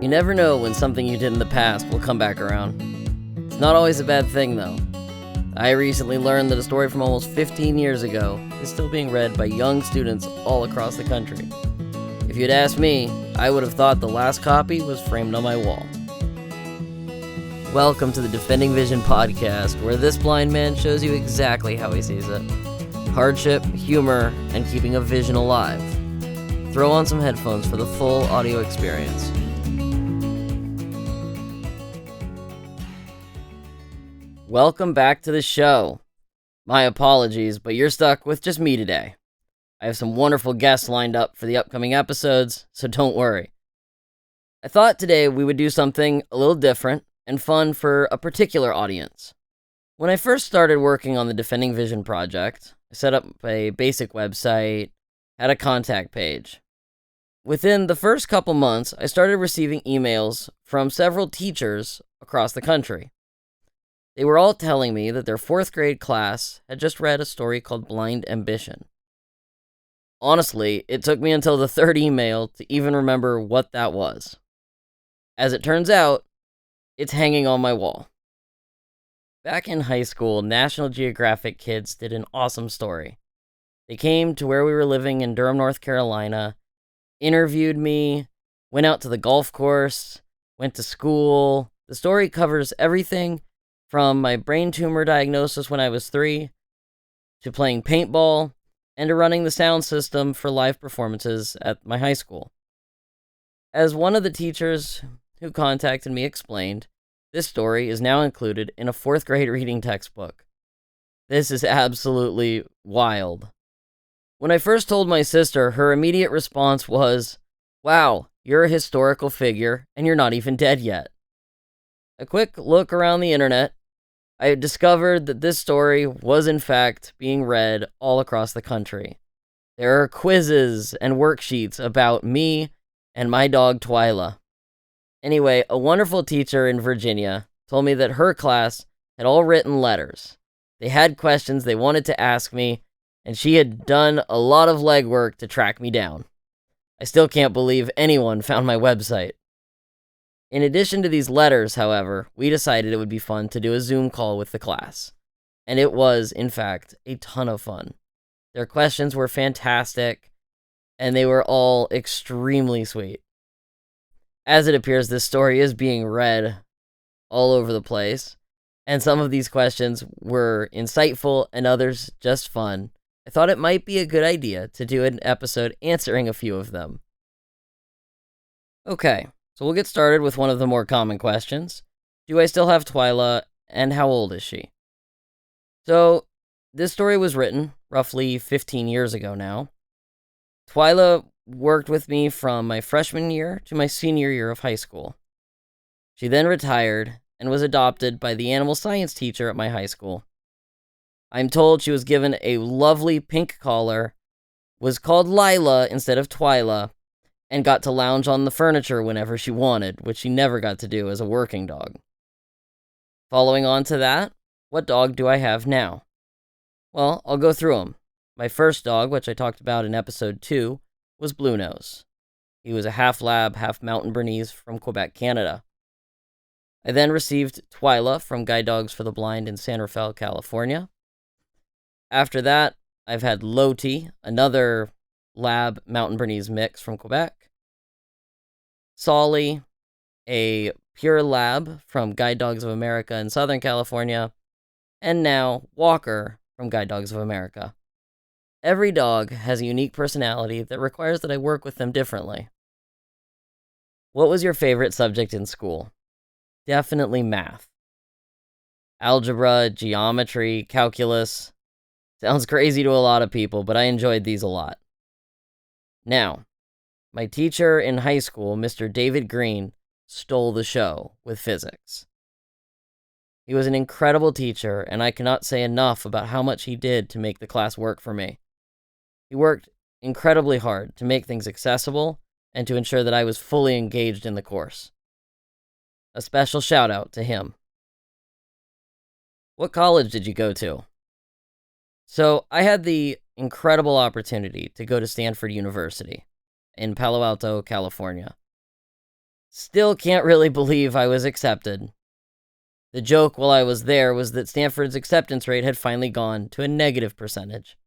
You never know when something you did in the past will come back around. It's not always a bad thing, though. I recently learned that a story from almost 15 years ago is still being read by young students all across the country. If you'd asked me, I would have thought the last copy was framed on my wall. Welcome to the Defending Vision podcast, where this blind man shows you exactly how he sees it. Hardship, humor, and keeping a vision alive. Throw on some headphones for the full audio experience. Welcome back to the show. My apologies, but you're stuck with just me today. I have some wonderful guests lined up for the upcoming episodes, so don't worry. I thought today we would do something a little different and fun for a particular audience. When I first started working on the Defending Vision project, I set up a basic website, had a contact page. Within the first couple months, I started receiving emails from several teachers across the country. They were all telling me that their 4th grade class had just read a story called Blind Ambition. Honestly, it took me until the 3rd email to even remember what that was. As it turns out, it's hanging on my wall. Back in high school, National Geographic kids did an awesome story. They came to where we were living in Durham, North Carolina, interviewed me, went out to the golf course, went to school. The story covers everything from my brain tumor diagnosis when I was 3, to playing paintball, and to running the sound system for live performances at my high school. As one of the teachers who contacted me explained, this story is now included in a 4th grade reading textbook. This is absolutely wild. When I first told my sister, her immediate response was, "Wow, you're a historical figure, and you're not even dead yet." A quick look around the internet, I discovered that this story was in fact being read all across the country. There are quizzes and worksheets about me and my dog Twyla. Anyway, a wonderful teacher in Virginia told me that her class had all written letters. They had questions they wanted to ask me, and she had done a lot of legwork to track me down. I still can't believe anyone found my website. In addition to these letters, however, we decided it would be fun to do a Zoom call with the class. And it was, in fact, a ton of fun. Their questions were fantastic, and they were all extremely sweet. As it appears, this story is being read all over the place, and some of these questions were insightful and others just fun. I thought it might be a good idea to do an episode answering a few of them. Okay. So we'll get started with one of the more common questions. Do I still have Twyla, and how old is she? So, this story was written roughly 15 years ago now. Twyla worked with me from my freshman year to my senior year of high school. She then retired and was adopted by the animal science teacher at my high school. I'm told she was given a lovely pink collar, was called Lila instead of Twyla, and got to lounge on the furniture whenever she wanted, which she never got to do as a working dog. Following on to that, what dog do I have now? Well, I'll go through them. My first dog, which I talked about in episode 2, was Blue Nose. He was a half lab, half mountain Bernese from Quebec, Canada. I then received Twyla from Guide Dogs for the Blind in San Rafael, California. After that, I've had Loti, another lab mountain Bernese mix from Quebec. Solly, a pure lab from Guide Dogs of America in Southern California, and now Walker from Guide Dogs of America. Every dog has a unique personality that requires that I work with them differently. What was your favorite subject in school? Definitely math. Algebra, geometry, calculus. Sounds crazy to a lot of people, but I enjoyed these a lot. Now, my teacher in high school, Mr. David Green, stole the show with physics. He was an incredible teacher, and I cannot say enough about how much he did to make the class work for me. He worked incredibly hard to make things accessible and to ensure that I was fully engaged in the course. A special shout out to him. What college did you go to? So, I had the incredible opportunity to go to Stanford University in Palo Alto, California. Still can't really believe I was accepted. The joke while I was there was that Stanford's acceptance rate had finally gone to a negative percentage.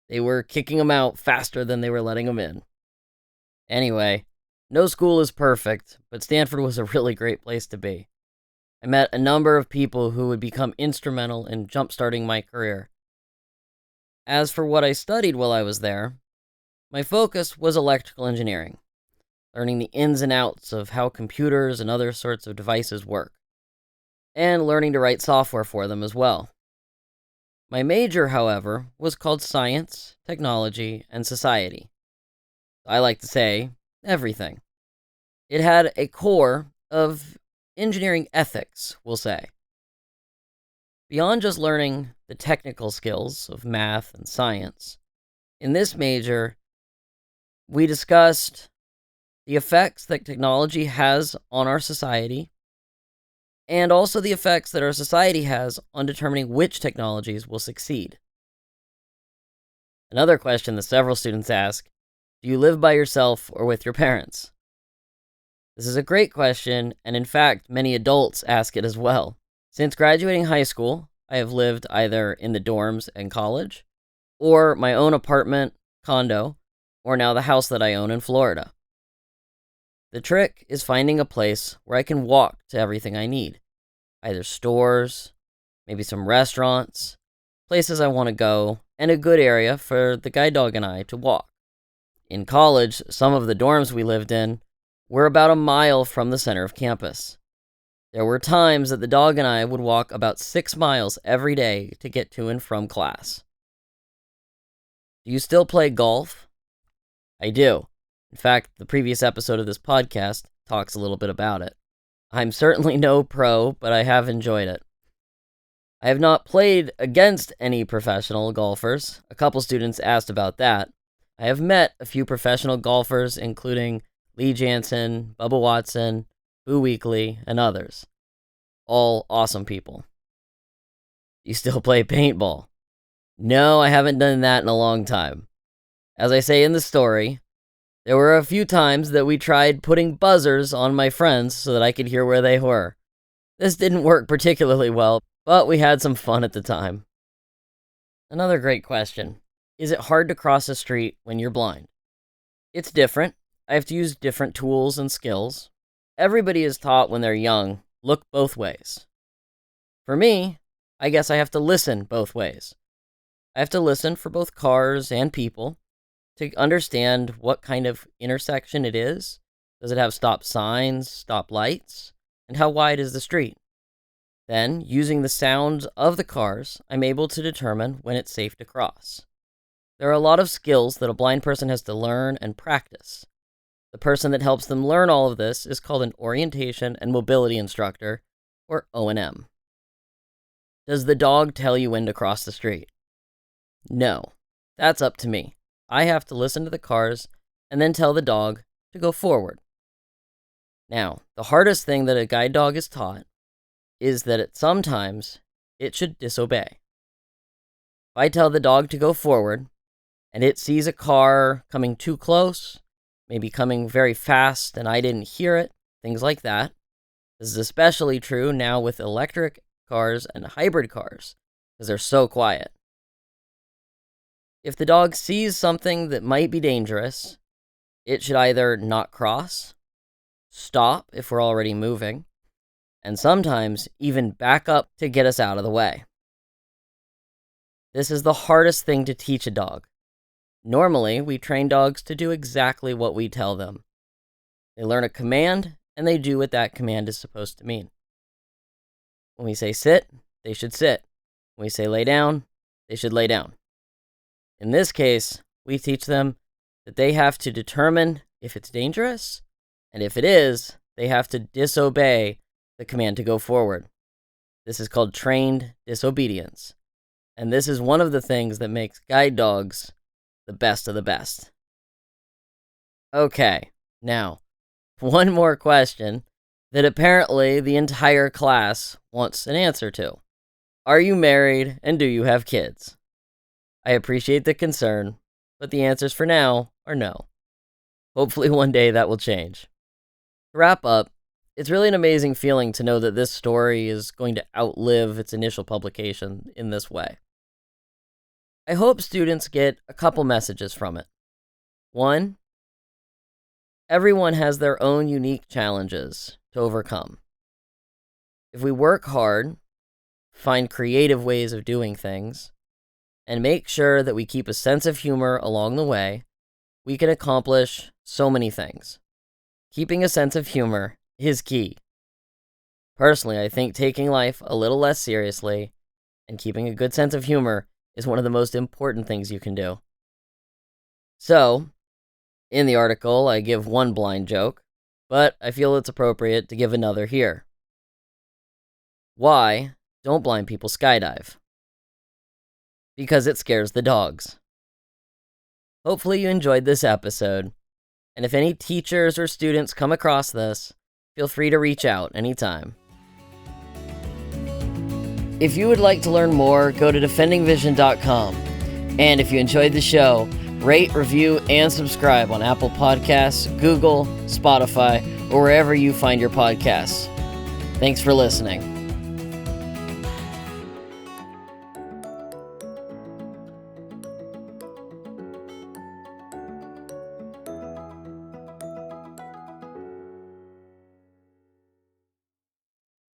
They were kicking them out faster than they were letting them in. Anyway, no school is perfect, but Stanford was a really great place to be. I met a number of people who would become instrumental in jump-starting my career. As for what I studied while I was there, my focus was electrical engineering, learning the ins and outs of how computers and other sorts of devices work, and learning to write software for them as well. My major, however, was called Science, Technology, and Society. I like to say, everything. It had a core of engineering ethics, we'll say. Beyond just learning the technical skills of math and science, in this major, we discussed the effects that technology has on our society, and also the effects that our society has on determining which technologies will succeed. Another question that several students ask: do you live by yourself or with your parents? This is a great question, and in fact, many adults ask it as well. Since graduating high school, I have lived either in the dorms and college, or my own apartment, condo, or now the house that I own in Florida. The trick is finding a place where I can walk to everything I need. Either stores, maybe some restaurants, places I want to go, and a good area for the guide dog and I to walk. In college, some of the dorms we lived in were about a mile from the center of campus. There were times that the dog and I would walk about 6 miles every day to get to and from class. Do you still play golf? I do. In fact, the previous episode of this podcast talks a little bit about it. I'm certainly no pro, but I have enjoyed it. I have not played against any professional golfers. A couple students asked about that. I have met a few professional golfers, including Lee Jansen, Bubba Watson, Boo Weekley, and others. All awesome people. You still play paintball? No, I haven't done that in a long time. As I say in the story, there were a few times that we tried putting buzzers on my friends so that I could hear where they were. This didn't work particularly well, but we had some fun at the time. Another great question. Is it hard to cross a street when you're blind? It's different. I have to use different tools and skills. Everybody is taught when they're young, look both ways. For me, I guess I have to listen both ways. I have to listen for both cars and people to understand what kind of intersection it is. Does it have stop signs, stop lights, and how wide is the street? Then, using the sounds of the cars, I'm able to determine when it's safe to cross. There are a lot of skills that a blind person has to learn and practice. The person that helps them learn all of this is called an orientation and mobility instructor, or O&M. Does the dog tell you when to cross the street? No, that's up to me. I have to listen to the cars and then tell the dog to go forward. Now, the hardest thing that a guide dog is taught is that sometimes it should disobey. If I tell the dog to go forward and it sees a car coming too close, maybe coming very fast and I didn't hear it, things like that. This is especially true now with electric cars and hybrid cars because they're so quiet. If the dog sees something that might be dangerous, it should either not cross, stop if we're already moving, and sometimes even back up to get us out of the way. This is the hardest thing to teach a dog. Normally, we train dogs to do exactly what we tell them. They learn a command, and they do what that command is supposed to mean. When we say sit, they should sit. When we say lay down, they should lay down. In this case, we teach them that they have to determine if it's dangerous, and if it is, they have to disobey the command to go forward. This is called trained disobedience, and this is one of the things that makes guide dogs the best of the best. Okay, now, one more question that apparently the entire class wants an answer to. Are you married and do you have kids? I appreciate the concern, but the answers for now are no. Hopefully one day that will change. To wrap up, it's really an amazing feeling to know that this story is going to outlive its initial publication in this way. I hope students get a couple messages from it. One, everyone has their own unique challenges to overcome. If we work hard, find creative ways of doing things, and make sure that we keep a sense of humor along the way, we can accomplish so many things. Keeping a sense of humor is key. Personally, I think taking life a little less seriously and keeping a good sense of humor is one of the most important things you can do. So, in the article, I give one blind joke, but I feel it's appropriate to give another here. Why don't blind people skydive? Because it scares the dogs. Hopefully you enjoyed this episode, and if any teachers or students come across this, feel free to reach out anytime. If you would like to learn more, go to defendingvision.com. And if you enjoyed the show, rate, review, and subscribe on Apple Podcasts, Google, Spotify, or wherever you find your podcasts. Thanks for listening.